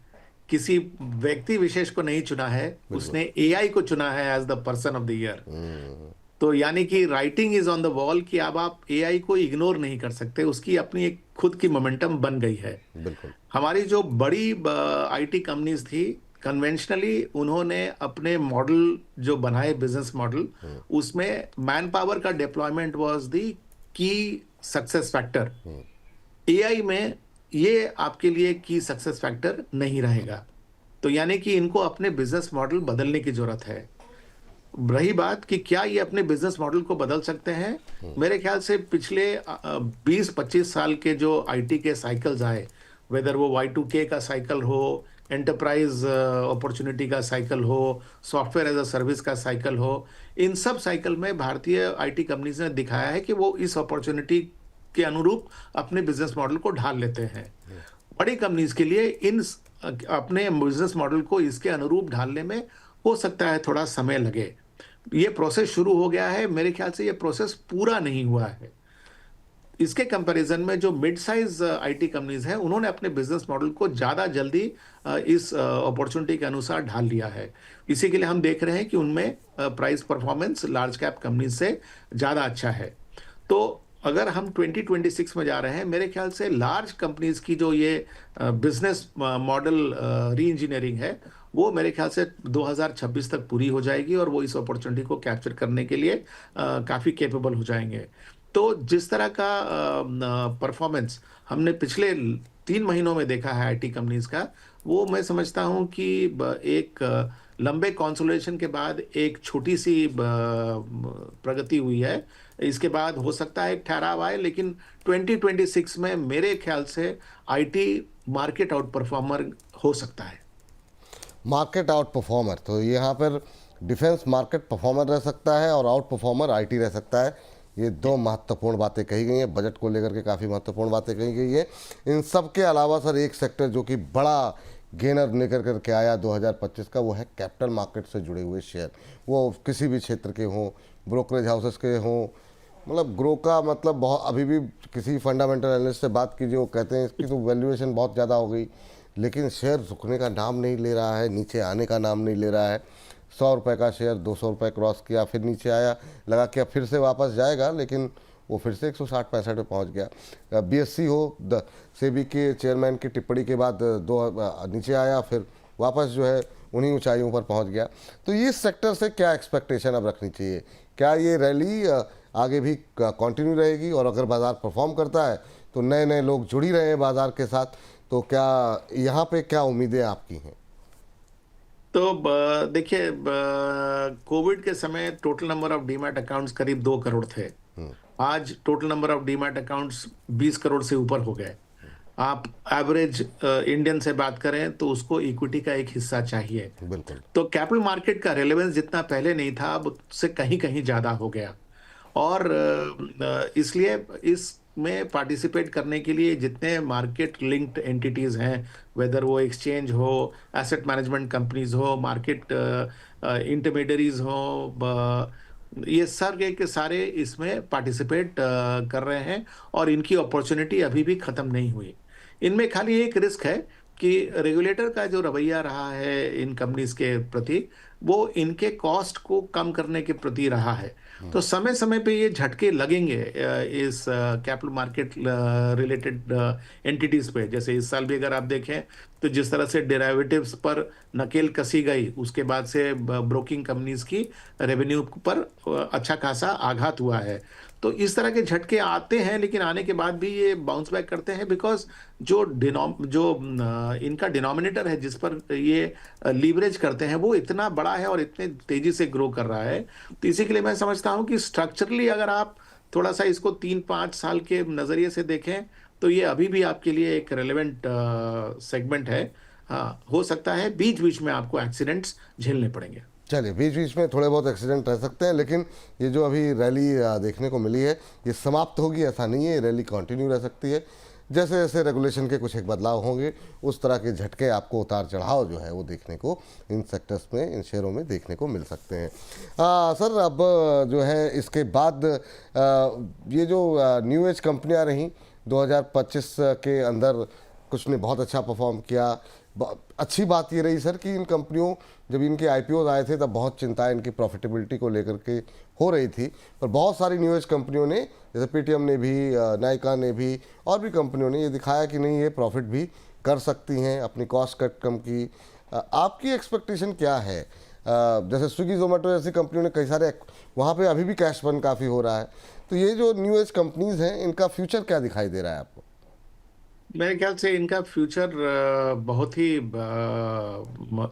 किसी व्यक्ति विशेष को नहीं चुना है, उसने एआई को चुना है as the person of the year. तो यानी कि writing is on the wall कि अब आप एआई को इग्नोर नहीं कर सकते, उसकी अपनी एक खुद की मोमेंटम बन गई है। बिल्कुल। हमारी जो बड़ी आईटी कंपनीज थी, कन्वेंशनली उन्होंने अपने मॉडल जो बनाए, बिजनेस मॉडल, उसमें मैन पावर का deployment was the key success factor. AI में ये आपके लिए की सक्सेस फैक्टर नहीं रहेगा। तो यानी कि इनको अपने बिजनेस मॉडल बदलने की जरूरत है। रही बात कि क्या ये अपने बिजनेस मॉडल को बदल सकते हैं, मेरे ख्याल से पिछले 20-25 साल के जो आईटी के साइकिल्स आए, वेदर वो Y2K का साइकिल हो, एंटरप्राइज अपॉर्चुनिटी का साइकिल हो, सॉफ्टवेयर एज अ सर्विस का साइकिल हो, इन सब साइकिल में भारतीय आईटी कंपनीज ने दिखाया है कि वो इस अपॉर्चुनिटी के अनुरूप अपने बिजनेस मॉडल को ढाल लेते हैं। बड़ी कंपनीज के लिए अपने बिजनेस मॉडल को इसके अनुरूप ढालने में हो सकता है थोड़ा समय लगे। ये प्रोसेस शुरू हो गया है, मेरे ख्याल से ये प्रोसेस पूरा नहीं हुआ है। इसके कंपैरिजन में जो मिड साइज आईटी कंपनीज हैं, उन्होंने अपने बिजनेस मॉडल को ज़्यादा जल्दी इस अपॉर्चुनिटी के अनुसार ढाल लिया है। इसी के लिए हम देख रहे हैं कि उनमें price performance large cap companies से ज़्यादा अच्छा है। तो अगर हम 2026 में जा रहे हैं, मेरे ख्याल से लार्ज कंपनीज की जो ये बिजनेस मॉडल री इंजीनियरिंग है, वो मेरे ख्याल से 2026 तक पूरी हो जाएगी और वो इस अपॉर्चुनिटी को कैप्चर करने के लिए काफ़ी कैपेबल हो जाएंगे। तो जिस तरह का परफॉर्मेंस हमने पिछले 3 महीनों में देखा है आईटी कंपनीज का, वो मैं समझता हूँ कि एक लंबे कंसोलिडेशन के बाद एक छोटी सी प्रगति हुई है। इसके बाद हो सकता है एक ठहराव आए, लेकिन 2026 में मेरे ख्याल से आईटी मार्केट आउट परफॉर्मर हो सकता है। मार्केट आउट परफॉर्मर, तो यहाँ पर डिफेंस मार्केट परफॉर्मर रह सकता है और आउट परफॉर्मर आईटी रह सकता है। ये दो महत्वपूर्ण बातें कही गई हैं, बजट को लेकर के काफ़ी महत्वपूर्ण बातें कही गई है। इन सब के अलावा सर एक सेक्टर जो कि बड़ा गेनर लेकर करके आया 2025 का, वो है कैपिटल मार्केट से जुड़े हुए शेयर। वो किसी भी क्षेत्र के हों, ब्रोकरेज हाउसेस के हों, मतलब ग्रो का मतलब बहुत, अभी भी किसी फंडामेंटल एनालिस्ट से बात कीजिए, वो कहते हैं इसकी तो वैल्यूएशन बहुत ज़्यादा हो गई, लेकिन शेयर रुकने का नाम नहीं ले रहा है, नीचे आने का नाम नहीं ले रहा है। 100 रुपये का शेयर 200 रुपये क्रॉस किया, फिर नीचे आया, लगा कि अब फिर से वापस जाएगा, लेकिन वो फिर से 160-165 पे पहुंच गया। बीएससी हो, सेबी के चेयरमैन की टिप्पणी के बाद नीचे आया, फिर वापस जो है उन्हीं ऊंचाइयों पर पहुंच गया। तो ये सेक्टर से क्या एक्सपेक्टेशन अब रखनी चाहिए? क्या ये रैली आगे भी कंटिन्यू रहेगी, और अगर बाज़ार परफॉर्म करता है तो नए नए लोग जुड़ ही रहे हैं बाज़ार के साथ, तो क्या यहाँ पे क्या उम्मीदें आपकी हैं? तो देखिए, कोविड के समय total number of demat accounts करीब 2 करोड़ थे। आज total number of demat accounts 20 crore से ऊपर हो गए। आप एवरेज इंडियन से बात करें तो उसको इक्विटी का एक हिस्सा चाहिए। बिल्कुल। तो कैपिटल मार्केट का रेलेवेंस जितना पहले नहीं था, अब उससे कहीं कहीं ज़्यादा हो गया। और इसलिए इसमें पार्टिसिपेट करने के लिए जितने मार्केट लिंक्ड एंटिटीज़ हैं, वेदर वो एक्सचेंज हो, एसेट मैनेजमेंट कंपनीज हो, मार्केट इंटरमीडियरीज हो, ये सारे के सारे इसमें पार्टिसिपेट कर रहे हैं और इनकी अपॉर्चुनिटी अभी भी खत्म नहीं हुई। इनमें खाली एक रिस्क है कि रेगुलेटर का जो रवैया रहा है इन कंपनीज के प्रति, वो इनके कॉस्ट को कम करने के प्रति रहा है। तो समय समय पे ये झटके लगेंगे इस कैपिटल मार्केट रिलेटेड एंटिटीज पे। जैसे इस साल भी अगर आप देखें तो जिस तरह से डेरिवेटिव्स पर नकेल कसी गई, उसके बाद से ब्रोकिंग कंपनीज की रेवेन्यू पर अच्छा खासा आघात हुआ है। तो इस तरह के झटके आते हैं, लेकिन आने के बाद भी ये बाउंस बैक करते हैं, बिकॉज इनका डिनोमिनेटर है जिस पर ये लीवरेज करते हैं वो इतना बड़ा है और इतने तेजी से ग्रो कर रहा है। तो इसी के लिए मैं समझता हूँ कि स्ट्रक्चरली अगर आप थोड़ा सा इसको 3-5 साल के नजरिए से देखें तो ये अभी भी आपके लिए एक रेलेवेंट सेगमेंट है। हाँ, हो सकता है बीच बीच में आपको एक्सीडेंट्स झेलने पड़ेंगे। चलिए, बीच बीच में थोड़े बहुत एक्सीडेंट रह सकते हैं, लेकिन ये जो अभी रैली देखने को मिली है ये समाप्त होगी ऐसा नहीं है, ये रैली कंटिन्यू रह सकती है। जैसे जैसे रेगुलेशन के कुछ एक बदलाव होंगे उस तरह के झटके आपको उतार चढ़ाव जो है वो देखने को इन सेक्टर्स में, इन शेयरों में देखने को मिल सकते हैं। सर, अब जो है इसके बाद ये जो न्यू एज कंपनियां रहीं 2025 के अंदर, कुछ ने बहुत अच्छा परफॉर्म किया। अच्छी बात ये रही सर कि इन कंपनियों, जब इनके आईपीओ आए थे तब बहुत चिंताएं इनकी प्रॉफिटेबिलिटी को लेकर के हो रही थी, पर बहुत सारी न्यू एज कंपनियों ने, जैसे पेटीएम ने भी, नायका ने भी, और भी कंपनियों ने ये दिखाया कि नहीं, ये प्रॉफिट भी कर सकती हैं, अपनी कॉस्ट कट कम की। आपकी एक्सपेक्टेशन क्या है? जैसे स्विगी जोमेटो जैसी कंपनियों ने कई सारे, वहाँ पे अभी भी कैश बर्न काफ़ी हो रहा है, तो ये जो न्यू एज कंपनीज हैं इनका फ्यूचर क्या दिखाई दे रहा है आपको? मेरे ख्याल से इनका फ्यूचर बहुत ही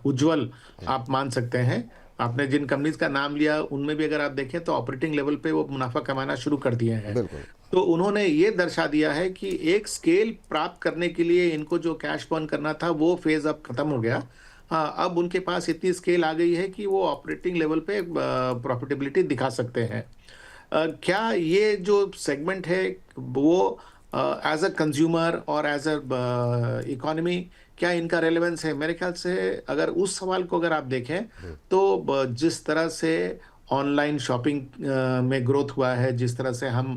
उज्जवल आप मान सकते हैं। आपने जिन कंपनीज का नाम लिया उनमें भी अगर आप देखें तो ऑपरेटिंग लेवल पे वो मुनाफा कमाना शुरू कर दिए हैं। बिल्कुल। तो उन्होंने ये दर्शा दिया है कि एक स्केल प्राप्त करने के लिए इनको जो कैश बर्न करना था वो फेज अब खत्म हो गया। हाँ, अब उनके पास इतनी स्केल आ गई है कि वो ऑपरेटिंग लेवल पे प्रॉफिटेबिलिटी दिखा सकते हैं। क्या ये जो सेगमेंट है वो एज अ कंज्यूमर और एज अ इकोनॉमी, क्या इनका रेलेवेंस है? मेरे ख्याल से अगर उस सवाल को अगर आप देखें तो जिस तरह से ऑनलाइन शॉपिंग में ग्रोथ हुआ है, जिस तरह से हम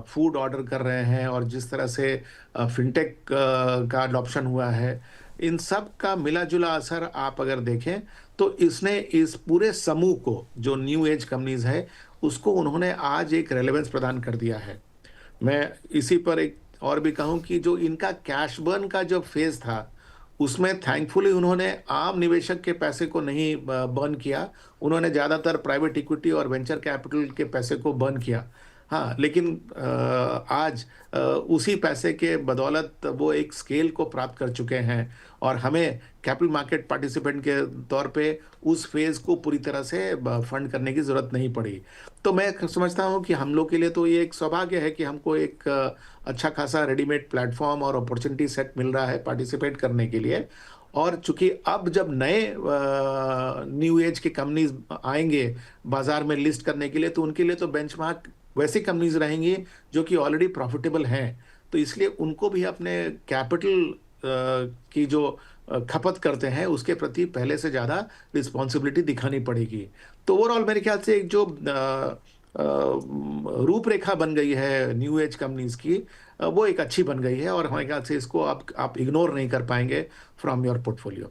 फूड ऑर्डर कर रहे हैं और जिस तरह से फिनटेक का अडॉप्शन हुआ है, इन सब का मिला जुला असर आप अगर देखें तो इसने इस पूरे समूह को, जो न्यू एज कंपनीज है, उसको उन्होंने आज एक रेलेवेंस प्रदान कर दिया है। मैं इसी पर एक और भी कहूं कि जो इनका कैश बर्न का जो फेज था उसमें थैंकफुली उन्होंने आम निवेशक के पैसे को नहीं बर्न किया। उन्होंने ज़्यादातर प्राइवेट इक्विटी और वेंचर कैपिटल के पैसे को बर्न किया। हाँ, लेकिन आज उसी पैसे के बदौलत वो एक स्केल को प्राप्त कर चुके हैं और हमें कैपिटल मार्केट पार्टिसिपेंट के तौर पे उस फेज को पूरी तरह से फंड करने की जरूरत नहीं पड़ी। तो मैं समझता हूँ कि हम लोग के लिए तो ये एक सौभाग्य है कि हमको एक अच्छा खासा रेडीमेड प्लेटफॉर्म और अपॉर्चुनिटी सेट मिल रहा है पार्टिसिपेट करने के लिए। और चूंकि अब जब नए न्यू एज के कंपनीज आएंगे बाजार में लिस्ट करने के लिए, तो उनके लिए तो बेंचमार्क वैसी कंपनीज रहेंगी जो कि ऑलरेडी प्रॉफिटेबल हैं। तो इसलिए उनको भी अपने कैपिटल की जो खपत करते हैं उसके प्रति पहले से ज़्यादा रिस्पॉन्सिबिलिटी दिखानी पड़ेगी। तो ओवरऑल मेरे ख्याल से एक जो रूपरेखा बन गई है न्यू एज कंपनीज की, वो एक अच्छी बन गई है और हमारे ख्याल से इसको आप इग्नोर नहीं कर पाएंगे फ्रॉम योर पोर्टफोलियो।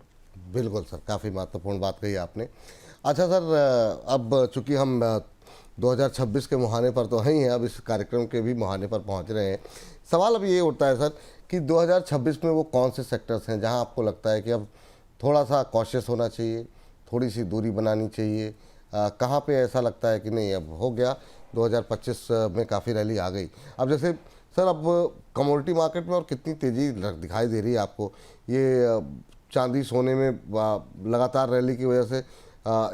बिल्कुल सर, काफ़ी महत्वपूर्ण बात कही आपने। अच्छा सर, अब चूंकि हम 2026 के मुहाने पर तो हैं ही हैं, अब इस कार्यक्रम के भी मुहाने पर पहुंच रहे हैं। सवाल अब ये उठता है सर कि 2026 में वो कौन से सेक्टर्स हैं जहां आपको लगता है कि अब थोड़ा सा कॉशियस होना चाहिए, थोड़ी सी दूरी बनानी चाहिए? कहाँ पे ऐसा लगता है कि नहीं, अब हो गया, 2025 में काफ़ी रैली आ गई? अब जैसे सर, अब कमोडिटी मार्केट में और कितनी तेज़ी दिखाई दे रही है आपको? ये चांदी सोने में लगातार रैली की वजह से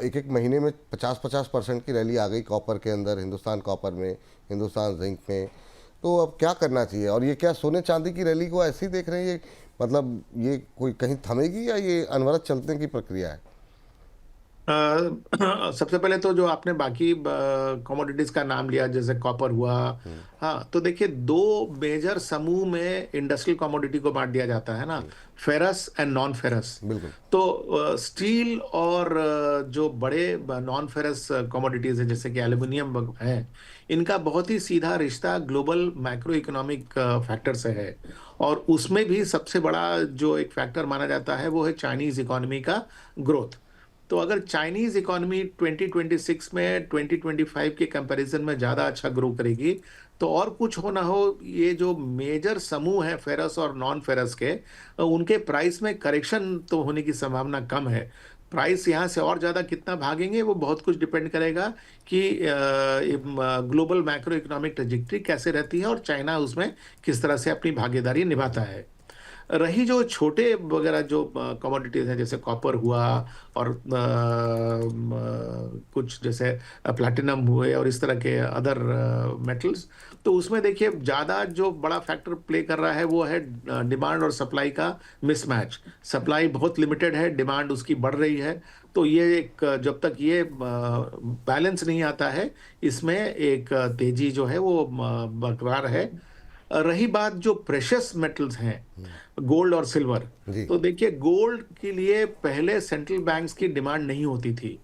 एक एक महीने में 50-50% की रैली आ गई कॉपर के अंदर, हिंदुस्तान कॉपर में, हिंदुस्तान जिंक में। तो अब क्या करना चाहिए? और ये क्या सोने चांदी की रैली को ऐसे ही देख रहे हैं, ये मतलब ये कोई कहीं थमेगी या ये अनवरत चलने की प्रक्रिया है? सबसे पहले तो जो आपने बाकी कमोडिटीज का नाम लिया जैसे कॉपर हुआ। हम्म। हाँ, तो देखिए दो मेजर समूह में इंडस्ट्रियल कमोडिटी को बांट दिया जाता है ना, जी। Ferrous and non ferrous. बिल्कुल। तो स्टील और जो बड़े नॉन फेरस कमोडिटीज है जैसे कि एल्युमिनियम है, इनका बहुत ही सीधा रिश्ता ग्लोबल मैक्रो इकोनॉमिक फैक्टर से है। और उसमें भी सबसे बड़ा जो एक फैक्टर माना जाता है वो है चाइनीज इकोनॉमी का ग्रोथ। तो अगर चाइनीज इकोनॉमी 2026 में 2025 के कंपैरिजन में ज़्यादा अच्छा ग्रो करेगी, तो और कुछ हो ना हो, ये जो मेजर समूह है फेरस और नॉन फेरस के, उनके प्राइस में करेक्शन तो होने की संभावना कम है। प्राइस यहाँ से और ज़्यादा कितना भागेंगे वो बहुत कुछ डिपेंड करेगा कि ग्लोबल मैक्रो इकोनॉमिक ट्रेजेक्टरी कैसे रहती है और चाइना उसमें किस तरह से अपनी भागीदारी निभाता है। रही जो छोटे वगैरह जो कमोडिटीज हैं जैसे कॉपर हुआ और कुछ जैसे प्लैटिनम हुए और इस तरह के अदर मेटल्स, तो उसमें देखिए ज़्यादा जो बड़ा फैक्टर प्ले कर रहा है वो है डिमांड और सप्लाई का मिसमैच। सप्लाई बहुत लिमिटेड है, डिमांड उसकी बढ़ रही है। तो ये एक जब तक ये बैलेंस नहीं आता है, इसमें एक तेजी जो है वो बरकरार है। रही बात जो प्रेशियस मेटल्स हैं, गोल्ड और सिल्वर, जी। तो देखिए गोल्ड के लिए पहले सेंट्रल बैंक्स की डिमांड नहीं होती थी,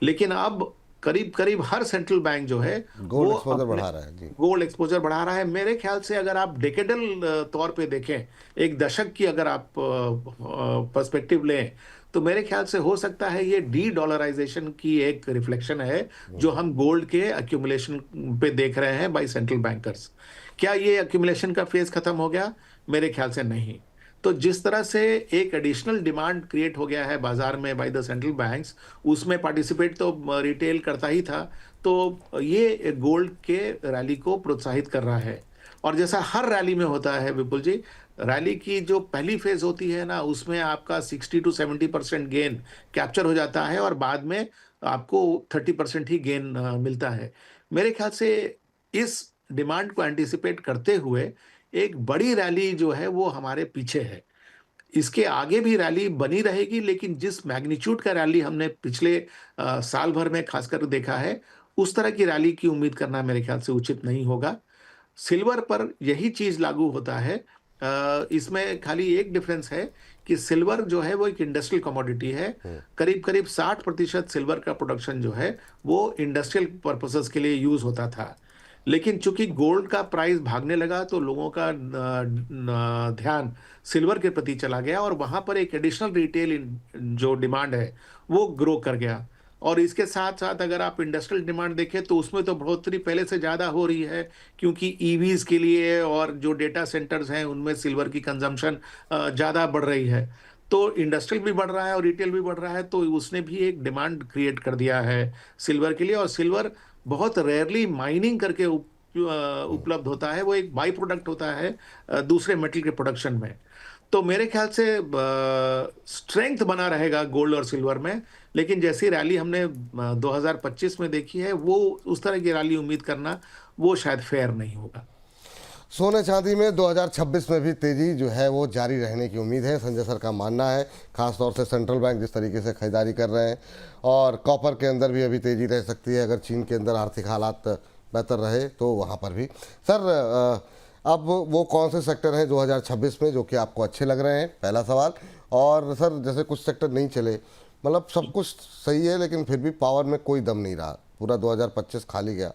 लेकिन अब करीब करीब हर सेंट्रल बैंक जो है वो गोल्ड एक्सपोजर अपने बढ़ा रहा है। जी। गोल्ड एक्सपोजर बढ़ा रहा है। मेरे ख्याल से अगर आप डेकेडल तौर पे देखें, एक दशक की अगर आप पर्सपेक्टिव लें, तो मेरे ख्याल से हो सकता है ये डी डॉलराइजेशन की एक रिफ्लेक्शन है जो हम गोल्ड के अक्यूमुलेशन पे देख रहे हैं बाय सेंट्रल बैंकर्स। क्या ये अक्यूमुलेशन का फेज खत्म हो गया? मेरे ख्याल से नहीं। तो जिस तरह से एक एडिशनल डिमांड क्रिएट हो गया है बाजार में बाय द सेंट्रल बैंक्स, उसमें पार्टिसिपेट तो रिटेल करता ही था। तो ये गोल्ड के रैली को प्रोत्साहित कर रहा है। और जैसा हर रैली में होता है विपुल जी, रैली की जो पहली फेज होती है ना, उसमें आपका 60 to 70% गेन कैप्चर हो जाता है और बाद में आपको 30% ही गेन मिलता है। मेरे ख्याल से इस डिमांड को एंटिसिपेट करते हुए एक बड़ी रैली जो है वो हमारे पीछे है। इसके आगे भी रैली बनी रहेगी, लेकिन जिस मैग्नीट्यूड का रैली हमने पिछले साल भर में खासकर देखा है, उस तरह की रैली की उम्मीद करना मेरे ख्याल से उचित नहीं होगा। सिल्वर पर यही चीज़ लागू होता है। इसमें खाली एक डिफरेंस है कि सिल्वर जो है वो एक इंडस्ट्रियल कमोडिटी है। हम्म। करीब-करीब 60% सिल्वर का प्रोडक्शन जो है वो इंडस्ट्रियल पर्पसेस के लिए यूज़ होता था। लेकिन चूंकि गोल्ड का प्राइस भागने लगा तो लोगों का ध्यान सिल्वर के प्रति चला गया और वहां पर एक एडिशनल रिटेल जो डिमांड है वो ग्रो कर गया। और इसके साथ साथ अगर आप इंडस्ट्रियल डिमांड देखें तो उसमें तो बढ़ोतरी पहले से ज़्यादा हो रही है, क्योंकि ईवीज के लिए और जो डेटा सेंटर्स हैं उनमें सिल्वर की कंजम्पशन ज़्यादा बढ़ रही है। तो इंडस्ट्रियल भी बढ़ रहा है और रिटेल भी बढ़ रहा है, तो उसने भी एक डिमांड क्रिएट कर दिया है सिल्वर के लिए। और सिल्वर बहुत रेयरली माइनिंग करके उपलब्ध होता है, वो एक बाई प्रोडक्ट होता है दूसरे मेटल के प्रोडक्शन में। तो मेरे ख्याल से स्ट्रेंथ बना रहेगा गोल्ड और सिल्वर में। लेकिन जैसी रैली हमने 2025 में देखी है, वो उस तरह की रैली उम्मीद करना वो शायद फेयर नहीं होगा। सोने चांदी में 2026 में भी तेजी जो है वो जारी रहने की उम्मीद है, संजय सर का मानना है। खासतौर से सेंट्रल बैंक जिस तरीके से खरीदारी कर रहे हैं, और कॉपर के अंदर भी अभी तेजी रह सकती है अगर चीन के अंदर आर्थिक हालात बेहतर रहे तो वहाँ पर भी। सर अब वो कौन से सेक्टर हैं 2026 में जो कि आपको अच्छे लग रहे हैं, पहला सवाल। और सर जैसे कुछ सेक्टर नहीं चले, मतलब सब कुछ सही है लेकिन फिर भी पावर में कोई दम नहीं रहा, पूरा 2025 खाली गया।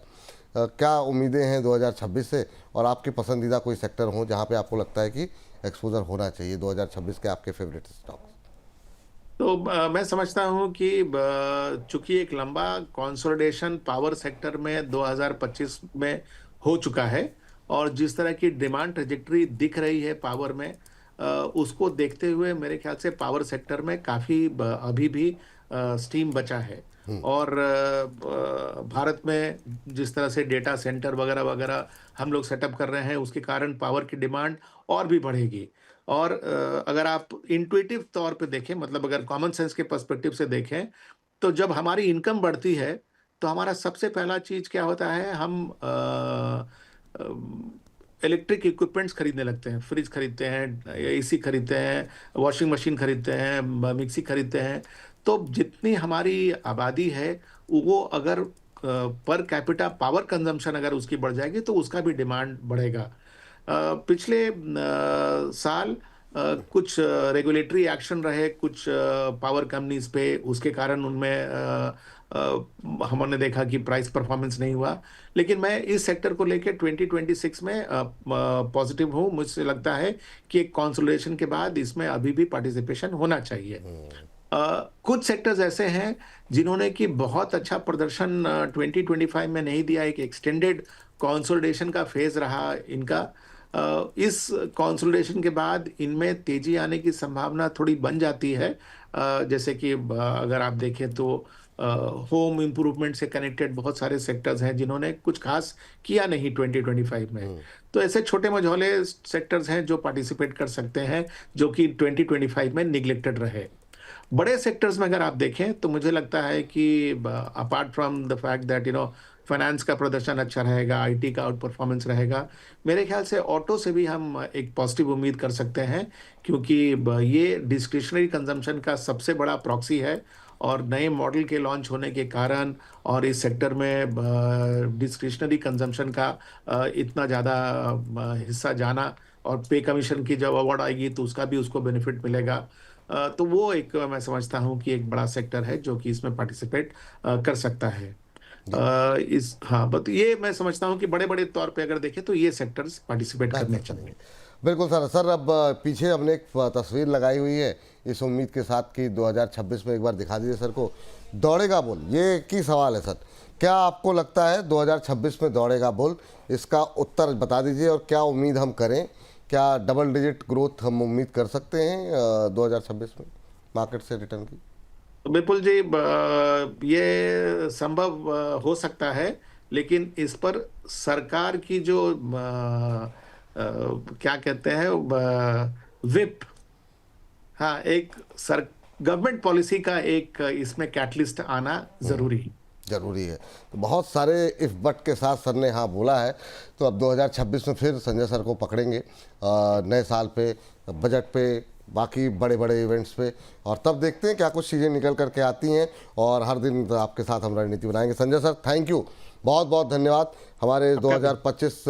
क्या उम्मीदें हैं 2026 से, और आपके पसंदीदा कोई सेक्टर हो जहां पे आपको लगता है कि एक्सपोजर होना चाहिए 2026 के, आपके फेवरेट स्टॉक्स? तो मैं समझता हूं कि चूंकि एक लंबा कंसोलिडेशन पावर सेक्टर में 2025 में हो चुका है और जिस तरह की डिमांड ट्रेजेक्टरी दिख रही है पावर में, उसको देखते हुए मेरे ख्याल से पावर सेक्टर में काफ़ी अभी भी स्टीम बचा है। और भारत में जिस तरह से डेटा सेंटर वगैरह वगैरह हम लोग सेटअप कर रहे हैं, उसके कारण पावर की डिमांड और भी बढ़ेगी। और अगर आप इंट्यूटिव तौर पे देखें, मतलब अगर कॉमन सेंस के पर्सपेक्टिव से देखें, तो जब हमारी इनकम बढ़ती है तो हमारा सबसे पहला चीज क्या होता है, हम इलेक्ट्रिक इक्विपमेंट्स खरीदने लगते हैं। फ्रिज खरीदते हैं, एसी खरीदते हैं, वॉशिंग मशीन खरीदते हैं, मिक्सी खरीदते हैं। तो जितनी हमारी आबादी है, वो अगर पर कैपिटा पावर कंजम्पशन अगर उसकी बढ़ जाएगी तो उसका भी डिमांड बढ़ेगा। पिछले साल कुछ रेगुलेटरी एक्शन रहे कुछ पावर कंपनीज पे, उसके कारण उनमें हमने देखा कि प्राइस परफॉर्मेंस नहीं हुआ। लेकिन मैं इस सेक्टर को लेकर 2026 में पॉजिटिव हूँ। मुझे लगता है कि एक कंसोलिडेशन के बाद इसमें अभी भी पार्टिसिपेशन होना चाहिए। कुछ सेक्टर्स ऐसे हैं जिन्होंने कि बहुत अच्छा प्रदर्शन 2025 में नहीं दिया। एक एक्सटेंडेड कंसोलिडेशन का फेज रहा इनका। इस कंसोलिडेशन के बाद इनमें तेजी आने की संभावना थोड़ी बन जाती है। जैसे कि अगर आप देखें तो होम इम्प्रूवमेंट से कनेक्टेड बहुत सारे सेक्टर्स हैं जिन्होंने कुछ खास किया नहीं 2025 में। तो ऐसे छोटे मझोले सेक्टर्स हैं जो पार्टिसिपेट कर सकते हैं, जो कि 2025 में निगलेक्टेड रहे। बड़े सेक्टर्स में अगर आप देखें तो मुझे लगता है कि apart from the fact that finance का प्रदर्शन अच्छा रहेगा, आईटी का आउट परफॉर्मेंस रहेगा, मेरे ख्याल से ऑटो से भी हम एक पॉजिटिव उम्मीद कर सकते हैं, क्योंकि ये डिस्क्रिशनरी कंजम्पशन का सबसे बड़ा प्रॉक्सी है। और नए मॉडल के लॉन्च होने के कारण और इस सेक्टर में डिस्क्रिशनरी कंजम्पशन का इतना ज़्यादा हिस्सा जाना, और पे कमीशन की जब अवार्ड आएगी तो उसका भी उसको बेनिफिट मिलेगा। तो वो एक मैं समझता हूँ कि एक बड़ा सेक्टर है जो कि इसमें पार्टिसिपेट कर सकता है। इस हाँ, बट ये मैं समझता हूँ कि बड़े-बड़े तौर पे अगर देखें तो ये सेक्टर्स पार्टिसिपेट करने बेहतर चाहिए। करेंगे। बिल्कुल सर। सर अब पीछे हमने एक तस्वीर लगाई हुई है इस उम्मीद के साथ कि 2026 में एक बार दिखा दीजिए सर को, दौड़ेगा बुल, ये की सवाल है सर। क्या आपको लगता है 2026 में दौड़ेगा बुल? इसका उत्तर बता दीजिए, और क्या उम्मीद हम करें? क्या डबल डिजिट ग्रोथ हम उम्मीद कर सकते हैं 2026 में मार्केट से रिटर्न की? तो बिल्कुल जी, ये संभव हो सकता है, लेकिन इस पर सरकार की जो क्या कहते हैं विप, हाँ, एक सर गवर्नमेंट पॉलिसी का एक इसमें कैटलिस्ट आना जरूरी। जरूरी है। तो बहुत सारे इफ बट के साथ सर ने हाँ बोला है। तो अब 2026 में फिर संजय सर को पकड़ेंगे नए साल पे, बजट पे, बाकी बड़े बड़े इवेंट्स पे, और तब देखते हैं क्या कुछ चीज़ें निकल करके आती हैं, और हर दिन आपके साथ हम रणनीति बनाएंगे। संजय सर, थैंक यू, बहुत बहुत धन्यवाद। हमारे 2025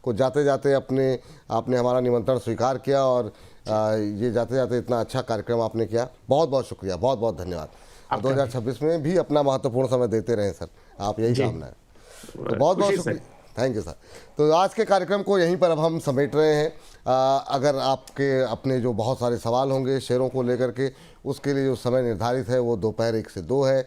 को जाते जाते आपने हमारा निमंत्रण स्वीकार किया, और ये जाते जाते इतना अच्छा कार्यक्रम आपने किया, बहुत बहुत शुक्रिया, बहुत बहुत धन्यवाद। 2026 में भी अपना महत्वपूर्ण समय देते रहें सर, आप यही कामना है। तो बहुत बहुत शुक्रिया, थैंक यू सर। तो आज के कार्यक्रम को यहीं पर अब हम समेट रहे हैं। अगर आपके अपने जो बहुत सारे सवाल होंगे शेयरों को लेकर के, उसके लिए जो समय निर्धारित है वो दोपहर 1 से 2 है।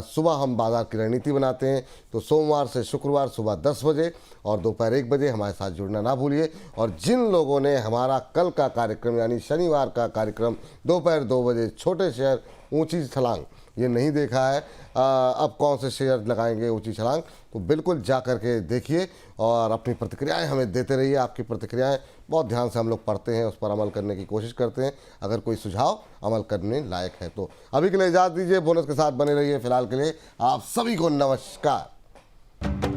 सुबह हम बाजार की रणनीति बनाते हैं, तो सोमवार से शुक्रवार सुबह 10 बजे और दोपहर 1 बजे हमारे साथ जुड़ना ना भूलिए। और जिन लोगों ने हमारा कल का कार्यक्रम यानी शनिवार का कार्यक्रम दोपहर 2 बजे, छोटे शेयर ऊंची छलांग, ये नहीं देखा है, अब कौन से शेयर लगाएंगे ऊंची छलांग, तो बिल्कुल जा करके देखिए और अपनी प्रतिक्रियाएं हमें देते रहिए। आपकी प्रतिक्रियाएं बहुत ध्यान से हम लोग पढ़ते हैं, उस पर अमल करने की कोशिश करते हैं। अगर कोई सुझाव अमल करने लायक है तो अभी के लिए इजाज़त दीजिए, बोनस के साथ बने रहिए। फिलहाल के लिए आप सभी को नमस्कार।